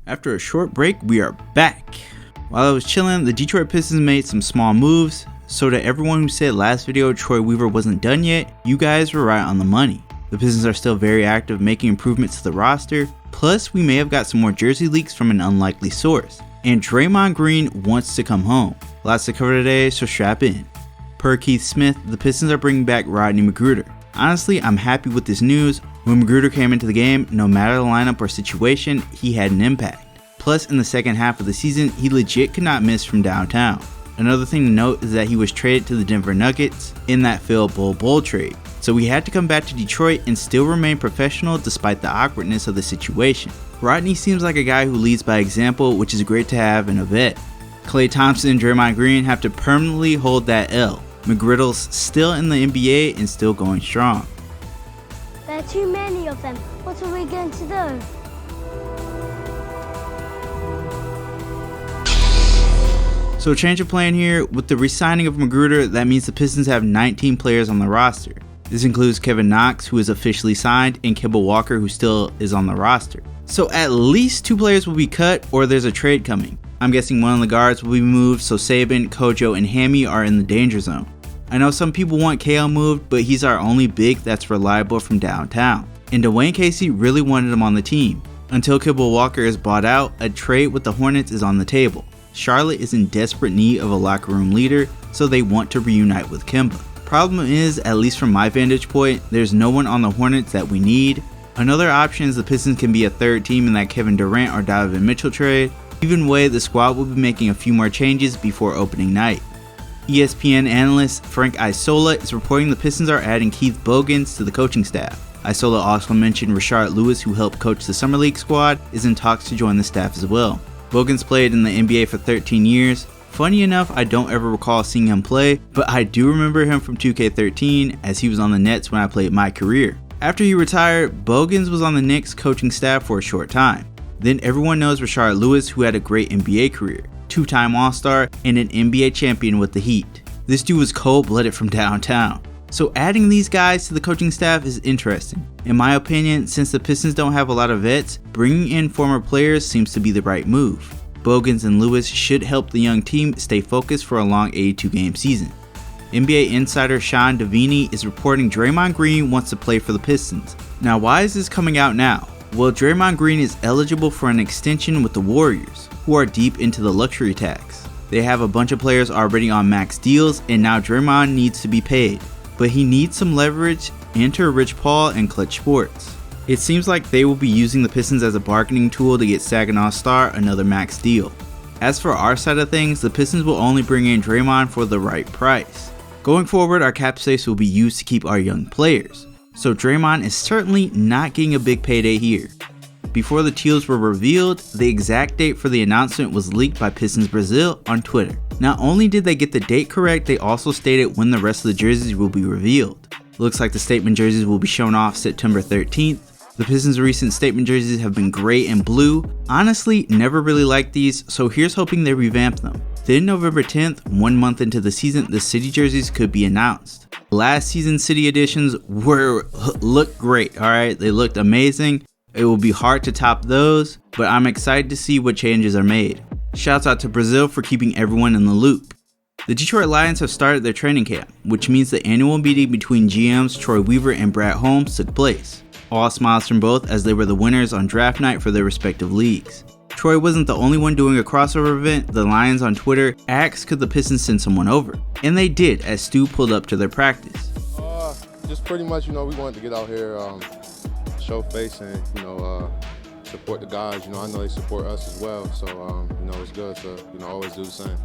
After a short break, we are back. While I was chilling, the Detroit Pistons made some small moves, so to everyone who said last video Troy Weaver wasn't done yet, you guys were right on the money. The Pistons are still very active making improvements to the roster, plus we may have got some more jersey leaks from an unlikely source. And Draymond Green wants to come home. Lots to cover today, so strap in. Per Keith Smith, the Pistons are bringing back Rodney McGruder. Honestly, I'm happy with this news. When McGruder came into the game, no matter the lineup or situation, he had an impact. Plus, in the second half of the season, he legit could not miss from downtown. Another thing to note is that he was traded to the Denver Nuggets in that Phil Bull trade. So he had to come back to Detroit and still remain professional despite the awkwardness of the situation. Rodney seems like a guy who leads by example, which is great to have in a vet. Klay Thompson and Draymond Green have to permanently hold that L. McGruder's still in the NBA and still going strong. There are too many of them. What are we going to do? So change of plan here. With the re-signing of McGruder, that means the Pistons have 19 players on the roster. This includes Kevin Knox, who is officially signed, and Kemba Walker, who still is on the roster. So at least 2 players will be cut, or there's a trade coming. I'm guessing one of the guards will be moved, so Saban, Kojo, and Hammy are in the danger zone. I know some people want KL moved, but he's our only big that's reliable from downtown. And Dwayne Casey really wanted him on the team. Until Kemba Walker is bought out, a trade with the Hornets is on the table. Charlotte is in desperate need of a locker room leader, so they want to reunite with Kemba. Problem is, at least from my vantage point, there's no one on the Hornets that we need. Another option is the Pistons can be a third team in that Kevin Durant or Donovan Mitchell trade. Either way, the squad will be making a few more changes before opening night. ESPN analyst Frank Isola is reporting the Pistons are adding Keith Bogans to the coaching staff. Isola also mentioned Rashard Lewis, who helped coach the Summer League squad, is in talks to join the staff as well. Bogans played in the NBA for 13 years. Funny enough, I don't ever recall seeing him play, but I do remember him from 2K13 as he was on the Nets when I played my career. After he retired, Bogans was on the Knicks coaching staff for a short time. Then everyone knows Rashard Lewis, who had a great NBA career, 2-time All-Star, and an NBA champion with the Heat. This dude was cold-blooded from downtown. So adding these guys to the coaching staff is interesting. In my opinion, since the Pistons don't have a lot of vets, bringing in former players seems to be the right move. Bogans and Lewis should help the young team stay focused for a long 82-game season. NBA insider Sean Devaney is reporting Draymond Green wants to play for the Pistons. Now, why is this coming out now? Well, Draymond Green is eligible for an extension with the Warriors, who are deep into the luxury tax. They have a bunch of players already on max deals, and now Draymond needs to be paid. But he needs some leverage. Enter Rich Paul and Clutch Sports. It seems like they will be using the Pistons as a bargaining tool to get Saginaw Star another max deal. As for our side of things, the Pistons will only bring in Draymond for the right price. Going forward, our cap space will be used to keep our young players. So Draymond is certainly not getting a big payday here. Before the deals were revealed, the exact date for the announcement was leaked by Pistons Brazil on Twitter. Not only did they get the date correct, they also stated when the rest of the jerseys will be revealed. Looks like the statement jerseys will be shown off September 13th. The Pistons' recent statement jerseys have been gray and blue. Honestly, never really liked these, so here's hoping they revamp them. Then November 10th, 1 month into the season, the city jerseys could be announced. Last season's city editions looked great, alright? They looked amazing. It will be hard to top those, but I'm excited to see what changes are made. Shouts out to Brazil for keeping everyone in the loop. The Detroit Lions have started their training camp, which means the annual meeting between GMs Troy Weaver and Brad Holmes took place. All smiles from both as they were the winners on draft night for their respective leagues. Troy wasn't the only one doing a crossover event. The Lions on Twitter asked could the Pistons send someone over, and they did as Stu pulled up to their practice. Just pretty much, we wanted to get out here, show face and, support the guys. I know they support us as well, so, it's good to, always do the same.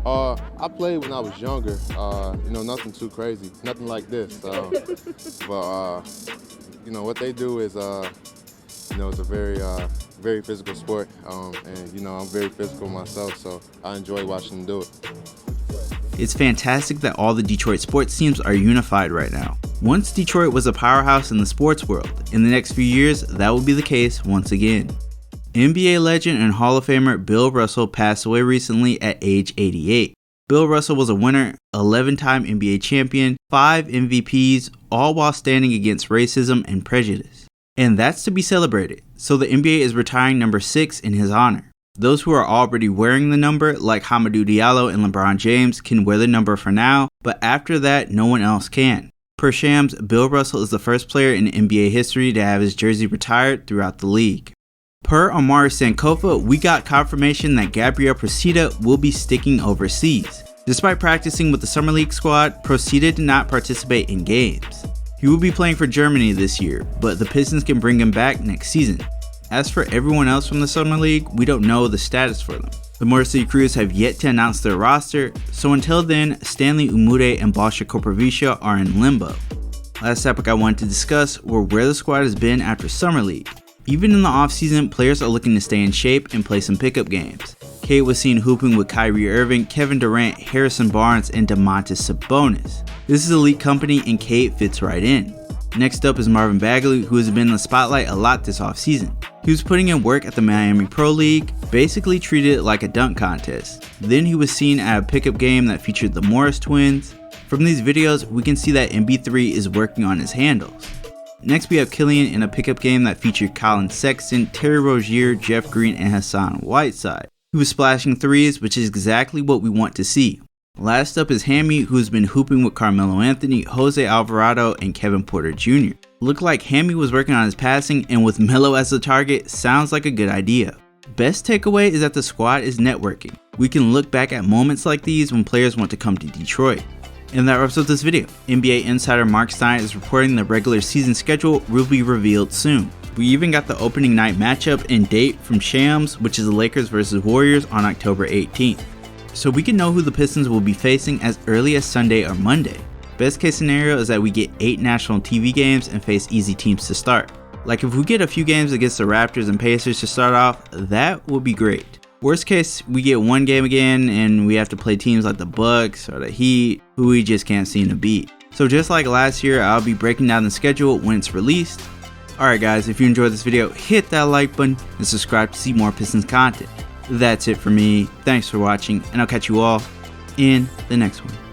I played when I was younger, nothing too crazy, nothing like this. But, what they do is, it's a very physical sport, and, I'm very physical myself, so I enjoy watching them do it. It's fantastic that all the Detroit sports teams are unified right now. Once Detroit was a powerhouse in the sports world, in the next few years, that will be the case once again. NBA legend and Hall of Famer Bill Russell passed away recently at age 88. Bill Russell was a winner, 11-time NBA champion, 5 MVPs, all while standing against racism and prejudice. and that's to be celebrated. So the NBA is retiring number 6 in his honor. Those who are already wearing the number, like Hamidou Diallo and LeBron James, can wear the number for now, but after that, no one else can. Per Shams, Bill Russell is the first player in NBA history to have his jersey retired throughout the league. Per Omari Sankofa, we got confirmation that Gabriel Procida will be sticking overseas. Despite practicing with the Summer League squad, Procida did not participate in games. He will be playing for Germany this year, but the Pistons can bring him back next season. As for everyone else from the Summer League, we don't know the status for them. The Motor City Cruise have yet to announce their roster, so until then, Stanley Umude and Balsha Koprivica are in limbo. Last topic I wanted to discuss were where the squad has been after Summer League. Even in the offseason, players are looking to stay in shape and play some pickup games. Kate was seen hooping with Kyrie Irving, Kevin Durant, Harrison Barnes, and Domantas Sabonis. This is elite company and Kate fits right in. Next up is Marvin Bagley, who has been in the spotlight a lot this offseason. He was putting in work at the Miami Pro League, basically treated it like a dunk contest. Then he was seen at a pickup game that featured the Morris twins. From these videos, we can see that MB3 is working on his handles. Next we have Killian in a pickup game that featured Colin Sexton, Terry Rozier, Jeff Green, and Hassan Whiteside. He was splashing threes, which is exactly what we want to see. Last up is Hammy, who's been hooping with Carmelo Anthony, Jose Alvarado, and Kevin Porter Jr. Looked like Hammy was working on his passing, and with Melo as the target, sounds like a good idea. Best takeaway is that the squad is networking. We can look back at moments like these when players want to come to Detroit. And that wraps up this video. NBA insider Mark Stein is reporting the regular season schedule will be revealed soon. We even got the opening night matchup and date from Shams, which is the Lakers vs Warriors on October 18th. So we can know who the Pistons will be facing as early as Sunday or Monday. Best case scenario is that we get 8 national TV games and face easy teams to start. Like if we get a few games against the Raptors and Pacers to start off, that would be great. Worst case, we get one game again and we have to play teams like the Bucks or the Heat, who we just can't seem to beat. So just like last year, I'll be breaking down the schedule when it's released. Alright guys, if you enjoyed this video, hit that like button and subscribe to see more Pistons content. That's it for me. Thanks for watching, and I'll catch you all in the next one.